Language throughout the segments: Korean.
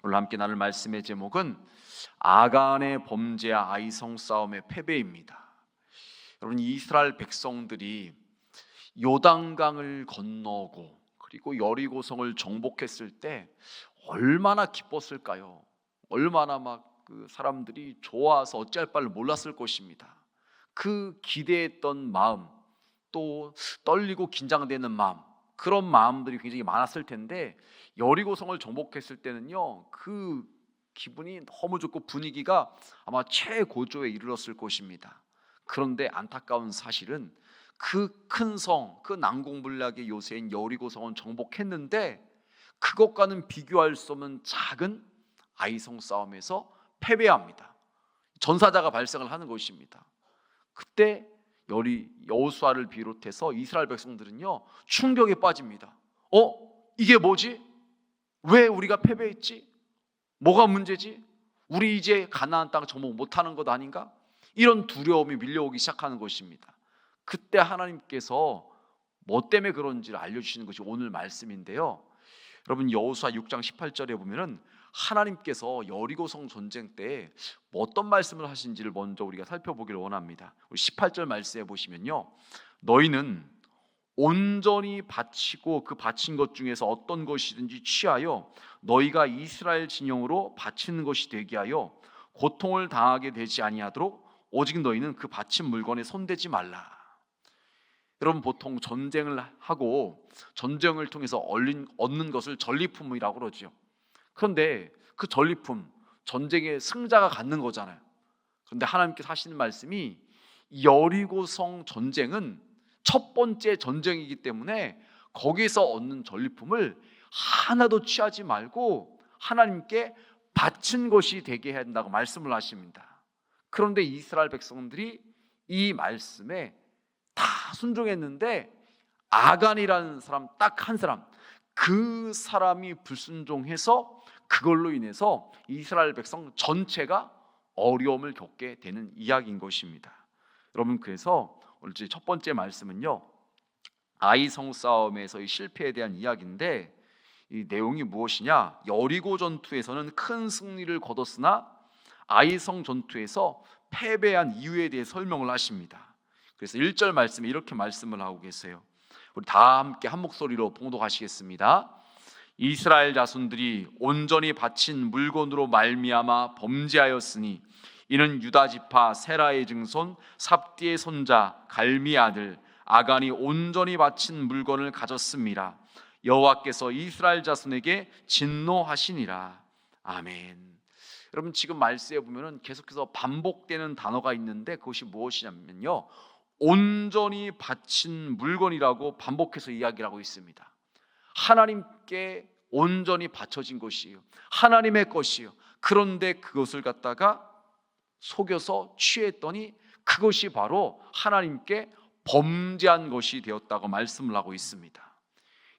오늘 함께 나눌 말씀의 제목은 아간의 범죄와 아이성 싸움의 패배입니다. 여러분, 이스라엘 백성들이 요단강을 건너고 그리고 여리고성을 정복했을 때 얼마나 기뻤을까요? 얼마나 그 사람들이 좋아서 어찌할 바를 몰랐을 것입니다. 그 기대했던 마음, 또 떨리고 긴장되는 마음, 그런 마음들이 굉장히 많았을 텐데, 여리고성을 정복했을 때는요, 그 기분이 너무 좋고 분위기가 아마 최고조에 이르렀을 것입니다. 그런데 안타까운 사실은 그 큰 성, 그 난공불락의 요새인 여리고성은 정복했는데 그것과는 비교할 수 없는 작은 아이성 싸움에서 패배합니다. 전사자가 발생을 하는 것입니다. 그때 여호수아를 비롯해서 이스라엘 백성들은요, 충격에 빠집니다. 이게 뭐지? 왜 우리가 패배했지? 뭐가 문제지? 우리 이제 가나안 땅 정복 못하는 것 아닌가? 이런 두려움이 밀려오기 시작하는 것입니다. 그때 하나님께서 뭐 때문에 그런지를 알려주시는 것이 오늘 말씀인데요, 여러분, 여호수아 6장 18절에 보면은 하나님께서 여리고성 전쟁 때 어떤 말씀을 하신지를 먼저 우리가 살펴보기를 원합니다. 18절 말씀에 보시면요, 너희는 온전히 바치고 그 바친 것 중에서 어떤 것이든지 취하여 너희가 이스라엘 진영으로 바치는 것이 되게 하여 고통을 당하게 되지 아니하도록 오직 너희는 그 바친 물건에 손대지 말라. 여러분, 보통 전쟁을 하고 전쟁을 통해서 얻는 것을 전리품이라고 그러죠. 그런데 그 전리품, 전쟁의 승자가 갖는 거잖아요. 그런데 하나님께서 하시는 말씀이, 여리고성 전쟁은 첫 번째 전쟁이기 때문에 거기서 얻는 전리품을 하나도 취하지 말고 하나님께 바친 것이 되게 해야 한다고 말씀을 하십니다. 그런데 이스라엘 백성들이 이 말씀에 다 순종했는데 아간이라는 사람, 딱 한 사람, 그 사람이 불순종해서 그걸로 인해서 이스라엘 백성 전체가 어려움을 겪게 되는 이야기인 것입니다. 여러분, 그래서 오늘 첫 번째 말씀은요, 아이성 싸움에서의 실패에 대한 이야기인데, 이 내용이 무엇이냐? 여리고 전투에서는 큰 승리를 거뒀으나 아이성 전투에서 패배한 이유에 대해 설명을 하십니다. 그래서 1절 말씀에 이렇게 말씀을 하고 계세요. 우리 다 함께 한 목소리로 봉독하시겠습니다. 이스라엘 자손들이 온전히 바친 물건으로 말미암아 범죄하였으니 이는 유다 지파 세라의 증손 삽디의 손자 갈미의 아들 아간이 온전히 바친 물건을 가졌습니다. 여호와께서 이스라엘 자손에게 진노하시니라. 아멘. 여러분, 지금 말씀에 보면은 계속해서 반복되는 단어가 있는데 그것이 무엇이냐면요, 온전히 바친 물건이라고 반복해서 이야기를 하고 있습니다. 하나님께 온전히 바쳐진 것이에요. 하나님의 것이에요. 그런데 그것을 갖다가 속여서 취했더니 그것이 바로 하나님께 범죄한 것이 되었다고 말씀을 하고 있습니다.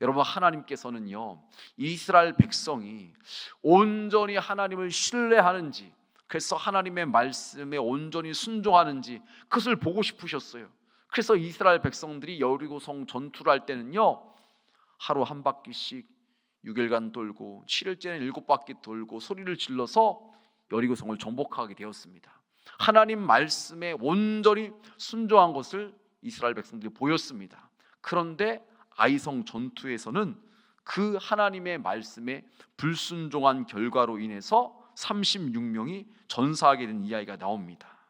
여러분, 하나님께서는요, 이스라엘 백성이 온전히 하나님을 신뢰하는지, 그래서 하나님의 말씀에 온전히 순종하는지 그것을 보고 싶으셨어요. 그래서 이스라엘 백성들이 여리고성 전투를 할 때는요, 하루 한 바퀴씩 6일간 돌고 7일째는 7바퀴 돌고 소리를 질러서 여리고성을 정복하게 되었습니다. 하나님 말씀에 온전히 순종한 것을 이스라엘 백성들이 보였습니다. 그런데 아이성 전투에서는 그 하나님의 말씀에 불순종한 결과로 인해서 36명이 전사하게 된 이야기가 나옵니다.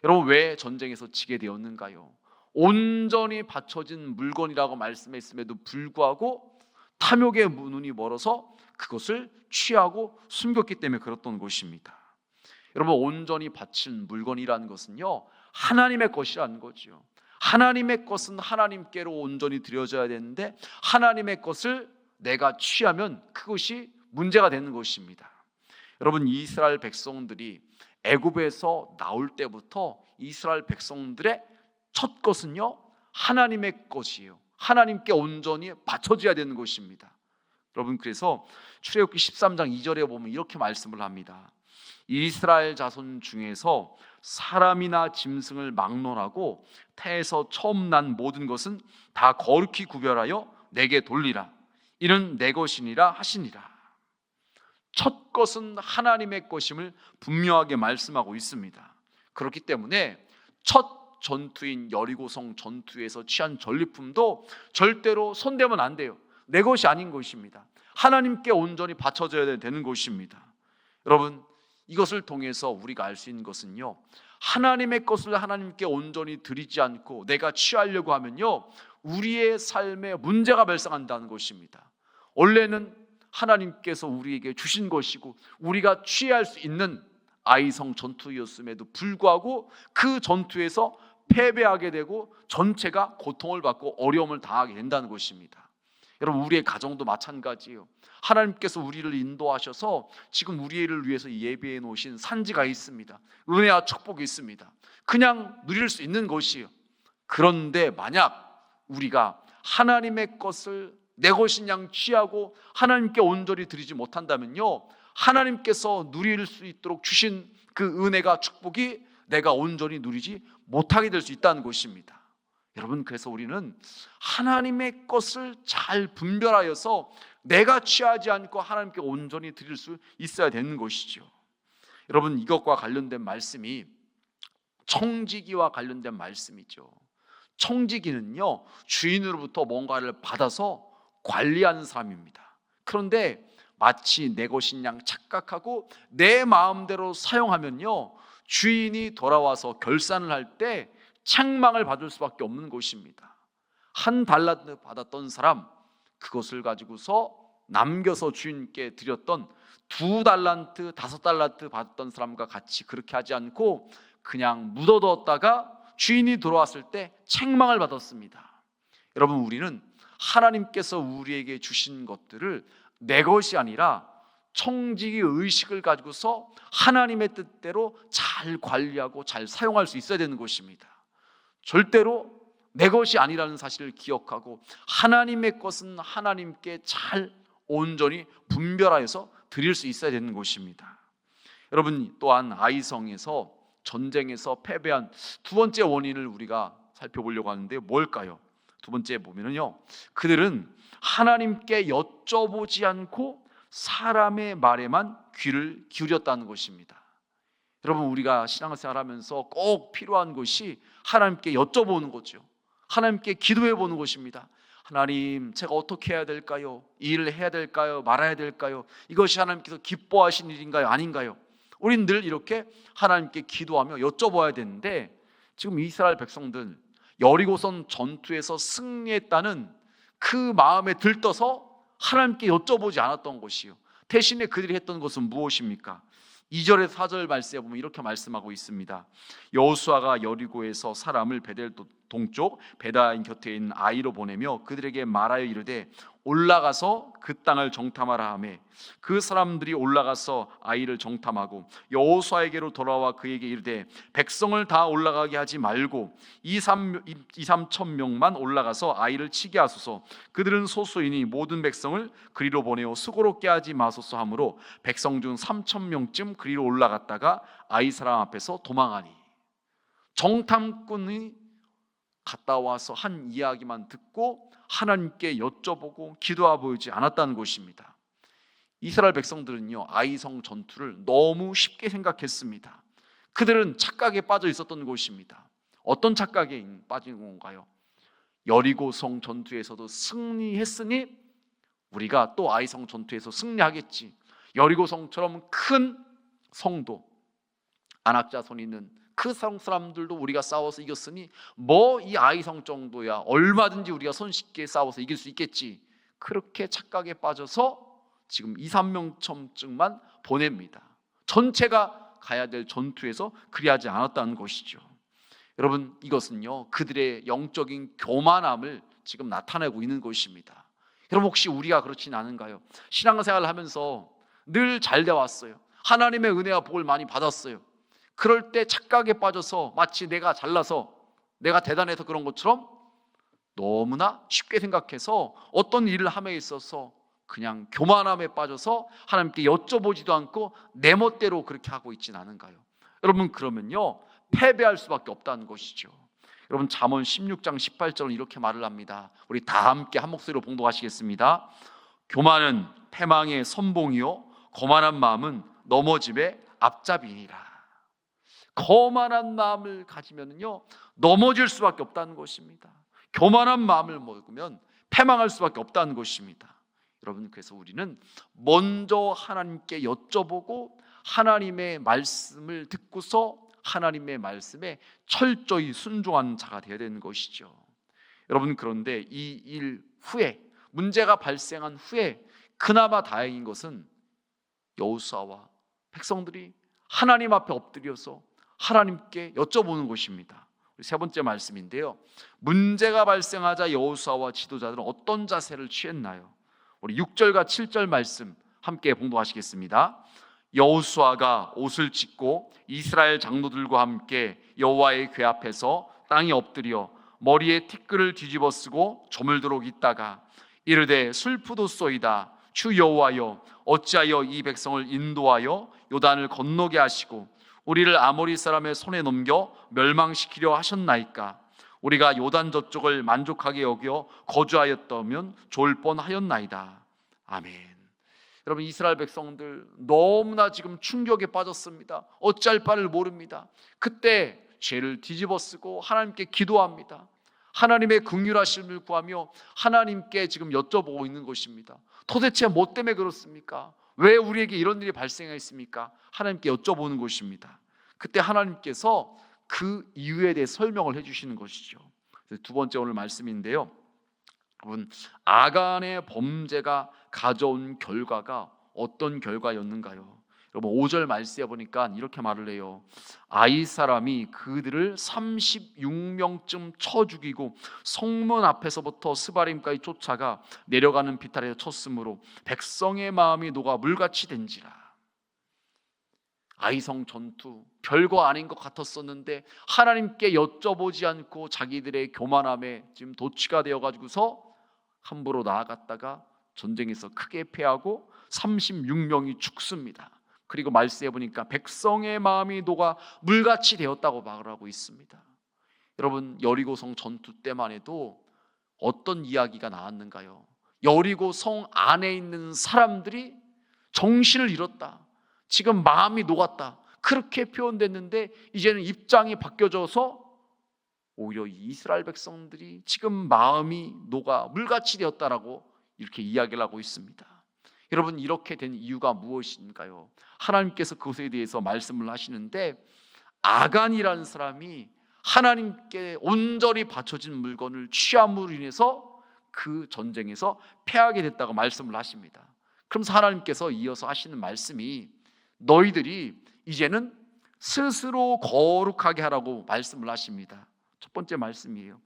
여러분, 왜 전쟁에서 지게 되었는가요? 온전히 바쳐진 물건이라고 말씀했음에도 불구하고 탐욕의 눈이 멀어서 그것을 취하고 숨겼기 때문에 그랬던 것입니다. 여러분, 온전히 바친 물건이라는 것은요, 하나님의 것이라는 거죠. 하나님의 것은 하나님께로 온전히 드려져야 되는데 하나님의 것을 내가 취하면 그것이 문제가 되는 것입니다. 여러분, 이스라엘 백성들이 애굽에서 나올 때부터 이스라엘 백성들의 첫 것은요, 하나님의 것이에요. 하나님께 온전히 바쳐져야 되는 것입니다. 여러분, 그래서 출애굽기 13장 2절에 보면 이렇게 말씀을 합니다. 이스라엘 자손 중에서 사람이나 짐승을 막론하고 태에서 처음 난 모든 것은 다 거룩히 구별하여 내게 돌리라. 이는 내 것이니라 하시니라. 첫 것은 하나님의 것임을 분명하게 말씀하고 있습니다. 그렇기 때문에 첫 전투인 여리고성 전투에서 취한 전리품도 절대로 손대면 안 돼요. 내 것이 아닌 것입니다. 하나님께 온전히 바쳐져야 되는 것입니다. 여러분, 이것을 통해서 우리가 알 수 있는 것은요, 하나님의 것을 하나님께 온전히 드리지 않고 내가 취하려고 하면요, 우리의 삶에 문제가 발생한다는 것입니다. 원래는 하나님께서 우리에게 주신 것이고 우리가 취할 수 있는 아이성 전투였음에도 불구하고 그 전투에서 패배하게 되고 전체가 고통을 받고 어려움을 당하게 된다는 것입니다. 여러분, 우리의 가정도 마찬가지예요. 하나님께서 우리를 인도하셔서 지금 우리를 위해서 예비해 놓으신 산지가 있습니다. 은혜와 축복이 있습니다. 그냥 누릴 수 있는 것이에요. 그런데 만약 우리가 하나님의 것을 내 것인 양 취하고 하나님께 온전히 드리지 못한다면요, 하나님께서 누릴 수 있도록 주신 그 은혜가 축복이 내가 온전히 누리지 못하게 될 수 있다는 것입니다. 여러분, 그래서 우리는 하나님의 것을 잘 분별하여서 내가 취하지 않고 하나님께 온전히 드릴 수 있어야 되는 것이죠. 여러분, 이것과 관련된 말씀이 청지기와 관련된 말씀이죠. 청지기는요, 주인으로부터 뭔가를 받아서 관리하는 사람입니다. 그런데 마치 내 것인 양 착각하고 내 마음대로 사용하면요, 주인이 돌아와서 결산을 할 때 책망을 받을 수밖에 없는 것입니다. 한 달란트 받았던 사람, 그것을 가지고서 남겨서 주인께 드렸던 2달란트, 5달란트 받았던 사람과 같이 그렇게 하지 않고 그냥 묻어뒀다가 주인이 돌아왔을 때 책망을 받았습니다. 여러분, 우리는 하나님께서 우리에게 주신 것들을 내 것이 아니라 청지기 의식을 가지고서 하나님의 뜻대로 잘 관리하고 잘 사용할 수 있어야 되는 것입니다. 절대로 내 것이 아니라는 사실을 기억하고 하나님의 것은 하나님께 잘 온전히 분별하여서 드릴 수 있어야 되는 것입니다. 여러분, 또한 아이성에서 전쟁에서 패배한 두 번째 원인을 우리가 살펴보려고 하는데 뭘까요? 두 번째 보면은요, 그들은 하나님께 여쭤보지 않고 사람의 말에만 귀를 기울였다는 것입니다. 여러분, 우리가 신앙생활 하면서 꼭 필요한 것이 하나님께 여쭤보는 거죠. 하나님께 기도해 보는 것입니다. 하나님, 제가 어떻게 해야 될까요? 이 일을 해야 될까요? 말아야 될까요? 이것이 하나님께서 기뻐하신 일인가요? 아닌가요? 우리는 늘 이렇게 하나님께 기도하며 여쭤봐야 되는데, 지금 이스라엘 백성들 여리고성 전투에서 승리했다는 그 마음에 들떠서 하나님께 여쭤보지 않았던 것이요, 대신에 그들이 했던 것은 무엇입니까? 2절에서 4절 말씀에 보면 이렇게 말씀하고 있습니다. 여호수아가 여리고에서 사람을 베델 동쪽 베다인 곁에 있는 아이로 보내며 그들에게 말하여 이르되 올라가서 그 땅을 정탐하라 하매 그 사람들이 올라가서 아이를 정탐하고 여호수아에게로 돌아와 그에게 이르되 백성을 다 올라가게 하지 말고 2-3천 명만 올라가서 아이를 치게 하소서. 그들은 소수이니 모든 백성을 그리로 보내어 수고롭게 하지 마소서 하므로 백성 중 3천 명쯤 그리로 올라갔다가 아이 사람 앞에서 도망하니. 정탐꾼이 갔다 와서 한 이야기만 듣고 하나님께 여쭤보고 기도하고 보이지 않았다는 것입니다. 이스라엘 백성들은요, 아이성 전투를 너무 쉽게 생각했습니다. 그들은 착각에 빠져 있었던 것입니다. 어떤 착각에 빠진 건가요? 여리고성 전투에서도 승리했으니 우리가 또 아이성 전투에서 승리하겠지. 여리고성처럼 큰 성도, 안악자손 있는 그 성 사람들도 우리가 싸워서 이겼으니 뭐 이 아이성 정도야 얼마든지 우리가 손쉽게 싸워서 이길 수 있겠지. 그렇게 착각에 빠져서 지금 2-3명쯤만 보냅니다. 전체가 가야 될 전투에서 그리하지 않았다는 것이죠. 여러분, 이것은요, 그들의 영적인 교만함을 지금 나타내고 있는 것입니다. 여러분, 혹시 우리가 그렇진 않은가요? 신앙생활을 하면서 늘 잘 돼 왔어요. 하나님의 은혜와 복을 많이 받았어요. 그럴 때 착각에 빠져서 마치 내가 잘나서 내가 대단해서 그런 것처럼 너무나 쉽게 생각해서 어떤 일을 함에 있어서 그냥 교만함에 빠져서 하나님께 여쭤보지도 않고 내 멋대로 그렇게 하고 있지는 않은가요? 여러분, 그러면요, 패배할 수밖에 없다는 것이죠. 여러분, 잠언 16장 18절은 이렇게 말을 합니다. 우리 다 함께 한 목소리로 봉독하시겠습니다. 교만은 패망의 선봉이요 거만한 마음은 넘어짐의 앞잡이니라. 거만한 마음을 가지면요 넘어질 수밖에 없다는 것입니다. 교만한 마음을 먹으면 패망할 수밖에 없다는 것입니다. 여러분, 그래서 우리는 먼저 하나님께 여쭤보고 하나님의 말씀을 듣고서 하나님의 말씀에 철저히 순종하는 자가 되어야 되는 것이죠. 여러분, 그런데 이 일 후에, 문제가 발생한 후에 그나마 다행인 것은 여호수아와 백성들이 하나님 앞에 엎드려서 하나님께 여쭤보는 것입니다. 세 번째 말씀인데요, 문제가 발생하자 여호수아와 지도자들은 어떤 자세를 취했나요? 우리 6절과 7절 말씀 함께 봉독하시겠습니다. 여호수아가 옷을 찢고 이스라엘 장로들과 함께 여호와의 궤 앞에서 땅에 엎드려 머리에 티끌을 뒤집어 쓰고 저물도록 있다가 이르되 슬프도소이다. 주 여호와여, 어찌하여 이 백성을 인도하여 요단을 건너게 하시고 우리를 아모리 사람의 손에 넘겨 멸망시키려 하셨나이까? 우리가 요단 저쪽을 만족하게 여겨 거주하였다면 좋을 뻔하였나이다. 아멘. 여러분, 이스라엘 백성들 너무나 지금 충격에 빠졌습니다. 어찌할 바를 모릅니다. 그때 죄를 뒤집어쓰고 하나님께 기도합니다. 하나님의 긍휼하심을 구하며 하나님께 지금 여쭤보고 있는 것입니다. 도대체 뭐 때문에 그렇습니까? 왜 우리에게 이런 일이 발생했습니까? 하나님께 여쭤보는 것입니다. 그때 하나님께서 그 이유에 대해 설명을 해주시는 것이죠. 두 번째 오늘 말씀인데요, 여러분, 아간의 범죄가 가져온 결과가 어떤 결과였는가요? 여러분, 5절 말씀에 보니까 이렇게 말을 해요. 아이 사람이 그들을 36명쯤 쳐 죽이고 성문 앞에서부터 스바림까지 쫓아가 내려가는 비탈에 쳤으므로 백성의 마음이 녹아 물같이 된지라. 아이성 전투, 별거 아닌 것 같았었는데 하나님께 여쭤보지 않고 자기들의 교만함에 지금 도취가 되어가지고서 함부로 나아갔다가 전쟁에서 크게 패하고 36명이 죽습니다. 그리고 말씀해 보니까 백성의 마음이 녹아 물같이 되었다고 말하고 있습니다. 여러분, 여리고성 전투 때만 해도 어떤 이야기가 나왔는가요? 여리고성 안에 있는 사람들이 정신을 잃었다, 지금 마음이 녹았다, 그렇게 표현됐는데 이제는 입장이 바뀌어져서 오히려 이스라엘 백성들이 지금 마음이 녹아 물같이 되었다라고 이렇게 이야기를 하고 있습니다. 여러분, 이렇게 된 이유가 무엇인가요? 하나님께서 그것에 대해서 말씀을 하시는데, 아간이라는 사람이 하나님께 온전히 바쳐진 물건을 취함으로 인해서 그 전쟁에서 패하게 됐다고 말씀을 하십니다. 그러면서 하나님께서 이어서 하시는 말씀이 너희들이 이제는 스스로 거룩하게 하라고 말씀을 하십니다. 첫 번째 말씀이에요.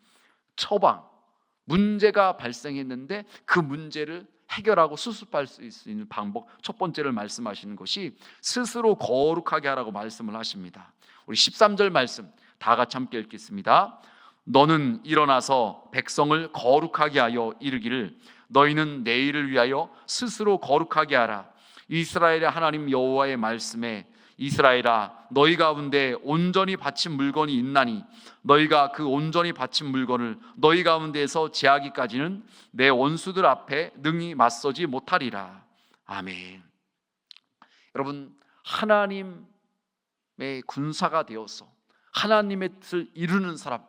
처방, 문제가 발생했는데 그 문제를 해결하고 수습할 수 있는 방법, 첫 번째를 말씀하시는 것이 스스로 거룩하게 하라고 말씀을 하십니다. 우리 13절 말씀 다 같이 함께 읽겠습니다. 너는 일어나서 백성을 거룩하게 하여 이르기를 너희는 내일을 위하여 스스로 거룩하게 하라. 이스라엘의 하나님 여호와의 말씀에 이스라엘아, 너희 가운데 온전히 바친 물건이 있나니 너희가 그 온전히 바친 물건을 너희 가운데에서 제하기까지는 내 원수들 앞에 능히 맞서지 못하리라. 아멘. 여러분, 하나님의 군사가 되어서 하나님의 뜻을 이루는 사람,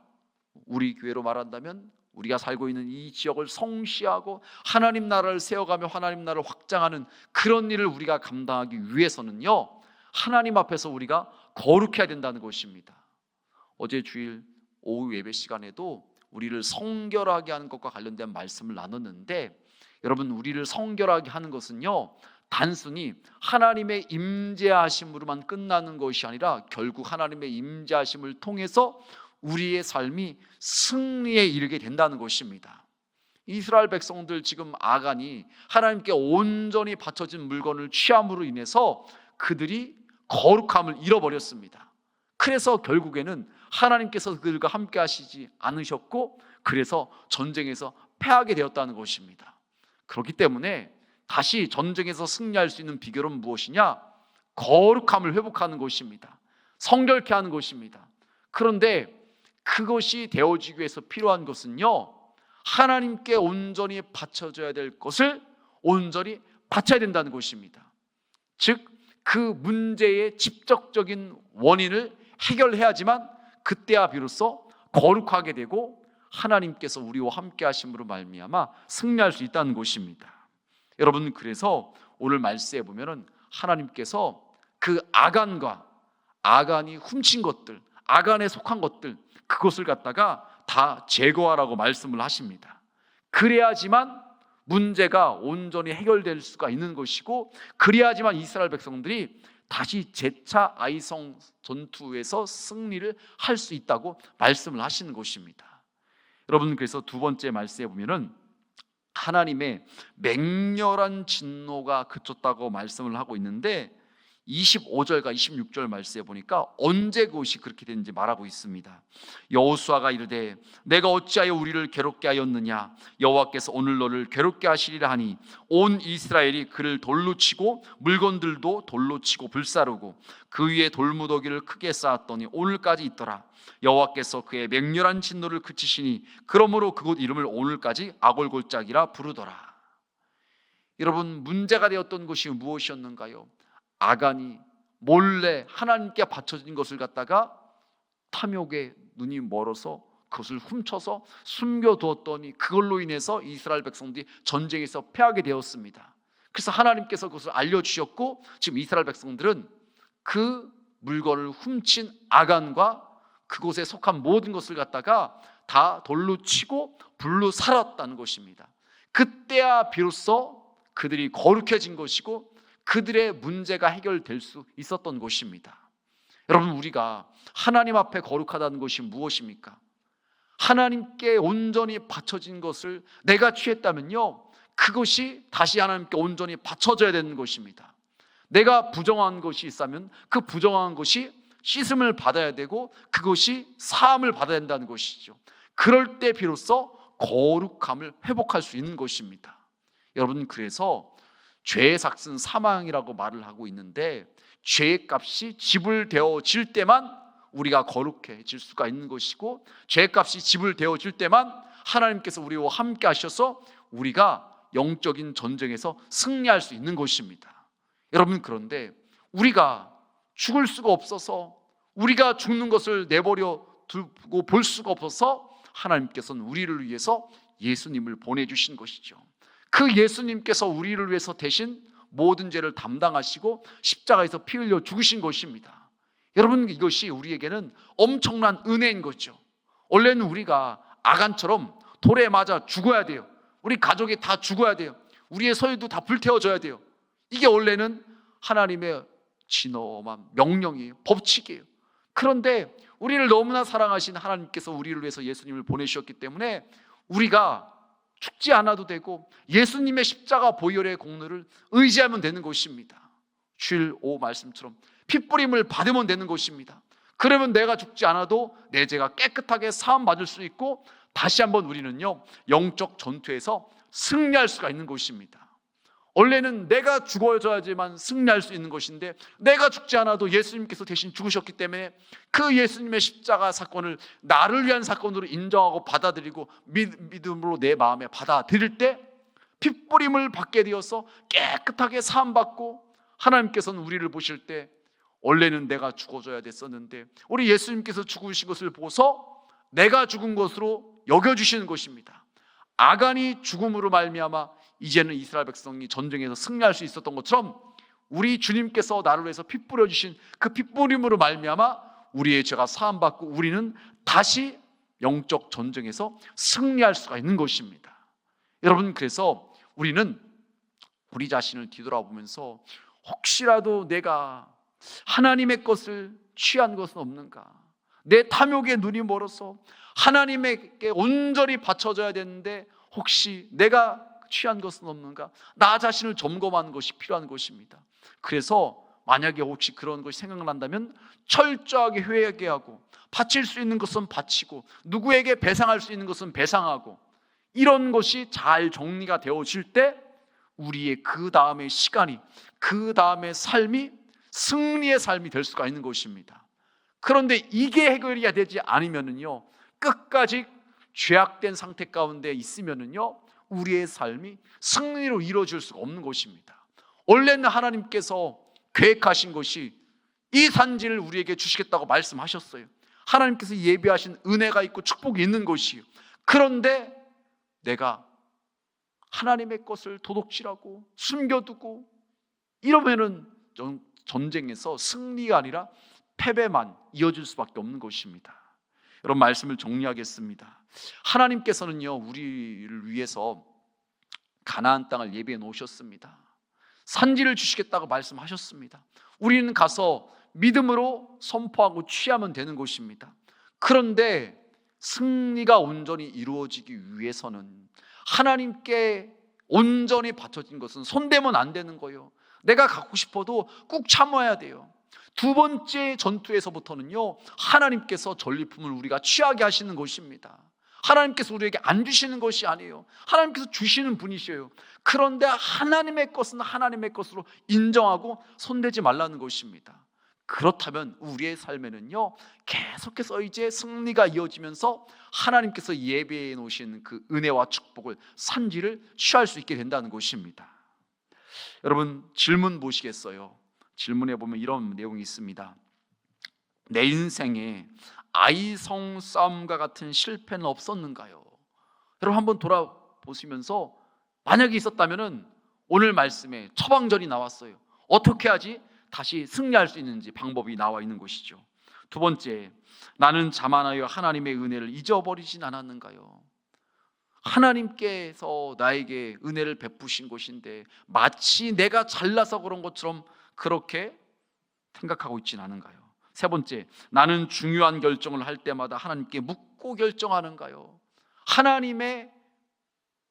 우리 교회로 말한다면 우리가 살고 있는 이 지역을 성시하고 하나님 나라를 세워가며 하나님 나라를 확장하는 그런 일을 우리가 감당하기 위해서는요, 하나님 앞에서 우리가 거룩해야 된다는 것입니다. 어제 주일 오후 예배 시간에도 우리를 성결하게 하는 것과 관련된 말씀을 나눴는데, 여러분, 우리를 성결하게 하는 것은요, 단순히 하나님의 임재하심으로만 끝나는 것이 아니라 결국 하나님의 임재하심을 통해서 우리의 삶이 승리에 이르게 된다는 것입니다. 이스라엘 백성들, 지금 아간이 하나님께 온전히 바쳐진 물건을 취함으로 인해서 그들이 거룩함을 잃어버렸습니다. 그래서 결국에는 하나님께서 그들과 함께 하시지 않으셨고, 그래서 전쟁에서 패하게 되었다는 것입니다. 그렇기 때문에 다시 전쟁에서 승리할 수 있는 비결은 무엇이냐? 거룩함을 회복하는 것입니다. 성결케 하는 것입니다. 그런데 그것이 되어지기 위해서 필요한 것은요, 하나님께 온전히 바쳐져야 될 것을 온전히 바쳐야 된다는 것입니다. 즉 그 문제의 직접적인 원인을 해결해야지만 그때야 비로소 거룩하게 되고 하나님께서 우리와 함께 하심으로 말미암아 승리할 수 있다는 것입니다. 여러분, 그래서 오늘 말씀에 보면은 하나님께서 그 아간이 훔친 것들, 아간에 속한 것들, 그것을 갖다가 다 제거하라고 말씀을 하십니다. 그래야지만 문제가 온전히 해결될 수가 있는 것이고, 그래야지만 이스라엘 백성들이 다시 재차 아이성 전투에서 승리를 할 수 있다고 말씀을 하시는 것입니다. 여러분, 그래서 두 번째 말씀에 보면은 하나님의 맹렬한 진노가 그쳤다고 말씀을 하고 있는데, 25절과 26절 말씀에 보니까 언제 그것이 그렇게 되는지 말하고 있습니다. 여호수아가 이르되 내가 어찌하여 우리를 괴롭게 하였느냐, 여호와께서 오늘 너를 괴롭게 하시리라 하니 온 이스라엘이 그를 돌로 치고 물건들도 돌로 치고 불사르고 그 위에 돌무더기를 크게 쌓았더니 오늘까지 있더라. 여호와께서 그의 맹렬한 진노를 그치시니 그러므로 그곳 이름을 오늘까지 아골골짜기라 부르더라. 여러분, 문제가 되었던 것이 무엇이었는가요? 아간이 몰래 하나님께 바쳐진 것을 갖다가 탐욕에 눈이 멀어서 그것을 훔쳐서 숨겨두었더니 그걸로 인해서 이스라엘 백성들이 전쟁에서 패하게 되었습니다. 그래서 하나님께서 그것을 알려주셨고, 지금 이스라엘 백성들은 그 물건을 훔친 아간과 그곳에 속한 모든 것을 갖다가 다 돌로 치고 불로 살았다는 것입니다. 그때야 비로소 그들이 거룩해진 것이고 그들의 문제가 해결될 수 있었던 것입니다. 여러분, 우리가 하나님 앞에 거룩하다는 것이 무엇입니까? 하나님께 온전히 바쳐진 것을 내가 취했다면요, 그것이 다시 하나님께 온전히 바쳐져야 되는 것입니다. 내가 부정한 것이 있다면 그 부정한 것이 씻음을 받아야 되고 그것이 사함을 받아야 된다는 것이죠. 그럴 때 비로소 거룩함을 회복할 수 있는 것입니다. 여러분, 그래서 죄의 삭은 사망이라고 말을 하고 있는데, 죄의 값이 지불되어질 때만 우리가 거룩해질 수가 있는 것이고, 죄의 값이 지불되어질 때만 하나님께서 우리와 함께 하셔서 우리가 영적인 전쟁에서 승리할 수 있는 것입니다. 여러분, 그런데 우리가 죽을 수가 없어서, 우리가 죽는 것을 내버려 두고 볼 수가 없어서 하나님께서는 우리를 위해서 예수님을 보내주신 것이죠. 그 예수님께서 우리를 위해서 대신 모든 죄를 담당하시고 십자가에서 피 흘려 죽으신 것입니다. 여러분, 이것이 우리에게는 엄청난 은혜인 거죠. 원래는 우리가 아간처럼 돌에 맞아 죽어야 돼요. 우리 가족이 다 죽어야 돼요. 우리의 소유도 다 불태워져야 돼요. 이게 원래는 하나님의 진엄한 명령이에요. 법칙이에요. 그런데 우리를 너무나 사랑하신 하나님께서 우리를 위해서 예수님을 보내주셨기 때문에 우리가 죽지 않아도 되고 예수님의 십자가 보혈의 공로를 의지하면 되는 것입니다. 주일 오후 말씀처럼 핏부림을 받으면 되는 것입니다. 그러면 내가 죽지 않아도 내 죄가 깨끗하게 사함 받을 수 있고 다시 한번 우리는요, 영적 전투에서 승리할 수가 있는 것입니다. 원래는 내가 죽어야지만 승리할 수 있는 것인데, 내가 죽지 않아도 예수님께서 대신 죽으셨기 때문에 그 예수님의 십자가 사건을 나를 위한 사건으로 인정하고 받아들이고 믿음으로 내 마음에 받아들일 때 핏부림을 받게 되어서 깨끗하게 사함받고, 하나님께서는 우리를 보실 때 원래는 내가 죽어줘야 됐었는데 우리 예수님께서 죽으신 것을 보고서 내가 죽은 것으로 여겨주시는 것입니다. 아간이 죽음으로 말미암아 이제는 이스라엘 백성이 전쟁에서 승리할 수 있었던 것처럼 우리 주님께서 나를 위해서 피 뿌려주신 그 핏부림으로 말미암아 우리의 죄가 사함받고 우리는 다시 영적 전쟁에서 승리할 수가 있는 것입니다. 여러분, 그래서 우리는 우리 자신을 뒤돌아보면서 혹시라도 내가 하나님의 것을 취한 것은 없는가, 내 탐욕에 눈이 멀어서 하나님에게 온전히 바쳐져야 되는데 혹시 내가 취한 것은 없는가, 나 자신을 점검하는 것이 필요한 것입니다. 그래서 만약에 혹시 그런 것이 생각난다면 철저하게 회개하고 바칠 수 있는 것은 바치고 누구에게 배상할 수 있는 것은 배상하고, 이런 것이 잘 정리가 되어질 때 우리의 그 다음의 시간이, 그 다음의 삶이 승리의 삶이 될 수가 있는 것입니다. 그런데 이게 해결이 되지 않으면은요, 끝까지 죄악된 상태 가운데 있으면은요, 우리의 삶이 승리로 이루어질 수가 없는 것입니다. 원래는 하나님께서 계획하신 것이 이 산지를 우리에게 주시겠다고 말씀하셨어요. 하나님께서 예비하신 은혜가 있고 축복이 있는 것이요. 그런데 내가 하나님의 것을 도둑질하고 숨겨두고 이러면은 전쟁에서 승리가 아니라 패배만 이어질 수밖에 없는 것입니다. 여러분, 말씀을 정리하겠습니다. 하나님께서는요, 우리를 위해서 가나안 땅을 예비해 놓으셨습니다. 산지를 주시겠다고 말씀하셨습니다. 우리는 가서 믿음으로 선포하고 취하면 되는 것입니다. 그런데 승리가 온전히 이루어지기 위해서는 하나님께 온전히 바쳐진 것은 손대면 안 되는 거예요. 내가 갖고 싶어도 꾹 참아야 돼요. 두 번째 전투에서부터는요, 하나님께서 전리품을 우리가 취하게 하시는 것입니다. 하나님께서 우리에게 안 주시는 것이 아니에요. 하나님께서 주시는 분이셔요. 그런데 하나님의 것은 하나님의 것으로 인정하고 손대지 말라는 것입니다. 그렇다면 우리의 삶에는요, 계속해서 이제 승리가 이어지면서 하나님께서 예비해 놓으신 그 은혜와 축복을, 산지를 취할 수 있게 된다는 것입니다. 여러분, 질문 보시겠어요? 질문에 보면 이런 내용이 있습니다. 내 인생에 아이성 싸움과 같은 실패는 없었는가요? 여러분, 한번 돌아보시면서 만약에 있었다면 오늘 말씀에 처방전이 나왔어요. 어떻게 하지? 다시 승리할 수 있는지 방법이 나와 있는 것이죠. 두 번째, 나는 자만하여 하나님의 은혜를 잊어버리진 않았는가요? 하나님께서 나에게 은혜를 베푸신 것인데 마치 내가 잘나서 그런 것처럼 그렇게 생각하고 있진 않은가요? 세 번째, 나는 중요한 결정을 할 때마다 하나님께 묻고 결정하는가요? 하나님의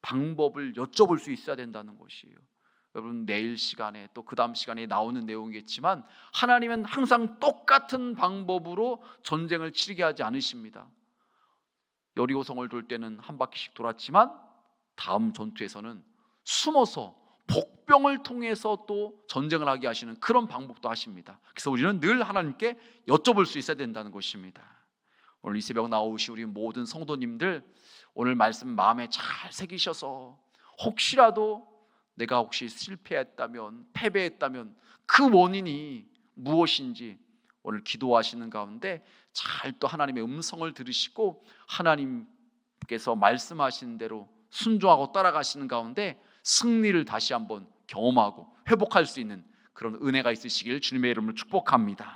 방법을 여쭤볼 수 있어야 된다는 것이에요. 여러분, 내일 시간에 또 그 다음 시간에 나오는 내용이겠지만 하나님은 항상 똑같은 방법으로 전쟁을 치르게 하지 않으십니다. 여리고성을 돌 때는 한 바퀴씩 돌았지만 다음 전투에서는 숨어서 복병을 통해서 또 전쟁을 하게 하시는 그런 방법도 하십니다. 그래서 우리는 늘 하나님께 여쭤볼 수 있어야 된다는 것입니다. 오늘 이 새벽 나오신 우리 모든 성도님들, 오늘 말씀 마음에 잘 새기셔서 혹시라도 내가 혹시 실패했다면, 패배했다면 그 원인이 무엇인지 오늘 기도하시는 가운데 잘 또 하나님의 음성을 들으시고 하나님께서 말씀하시는 대로 순종하고 따라가시는 가운데 승리를 다시 한번 경험하고 회복할 수 있는 그런 은혜가 있으시길 주님의 이름으로 축복합니다.